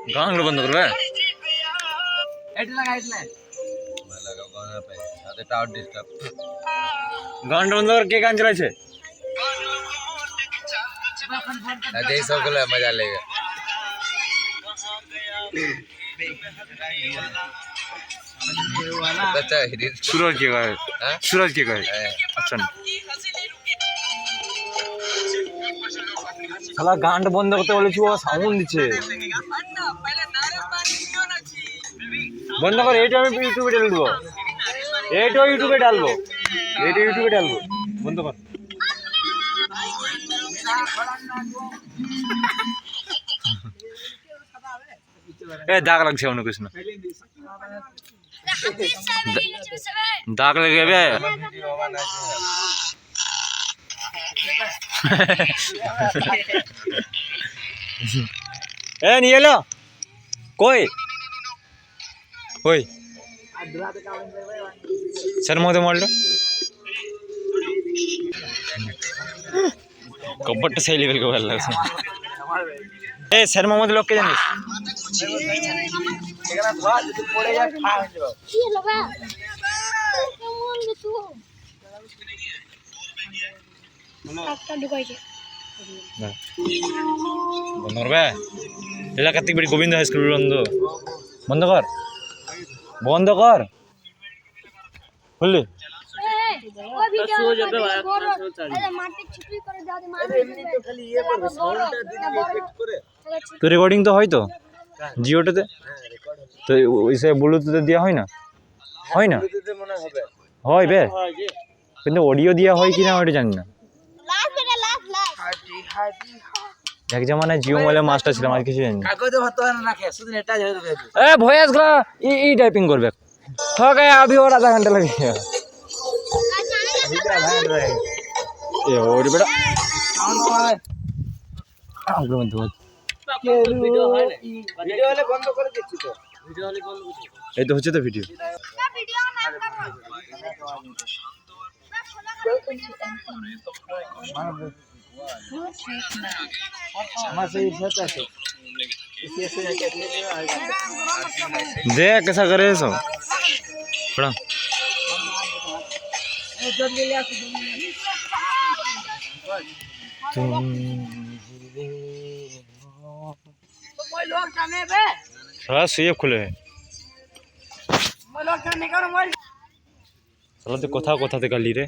গান বন্ধ করবে গানটা বন্ধ করে কে গান চালাইছে मजा लेगा सूरज के गाए सूरज के गाए अच्छा শালা গানটা বন্ধ করতে বলেছি ও সাউন্ড দিচ্ছে বন্ধ কর এইটা আমি ইউটিউবে ঢেলে দেবো এইটা ইউটিউবে ঢালবো বন্ধ কর এ দাগ লাগছে অন্য কিছু না দাগ লেগে যাবে এ নিয়ে এলো কই ওই স্যার মধ্যে মারলো কব্বরটা সেই লেভেল কে ভালো লাগছে এ স্যার মধ্যে লোককে জানিস বন্ধ করবে এলাকার থেকে বেড়ি গোবিন্দ হাই স্কুল বন্ধ কর বুঝলি তো রেকর্ডিং তো হয় তো জিওটাতে তো ওইসে ব্লুটুথে দেওয়া হয় না হয় বে কিন্তু অডিও দেওয়া হয় কিনা ওইটা জানি না এক জমানায় জিও মোবাইলে মাস্টার ছিলাম আর কিছু জানি না ভয়েস গুলা ই টাইপিং করবে हो गया अभी और आधा घंटा लगेगा ये और बेटा आगे मत दो ভিডিও হলে বন্ধ করে দিচ্ছি তো ভিডিও হলে বন্ধ করছি এই তো হচ্ছে তো ভিডিও देख कैसा करे सो थोड़ा थोड़ा सुइए खुले है चलो तो कोथा ते गाली रे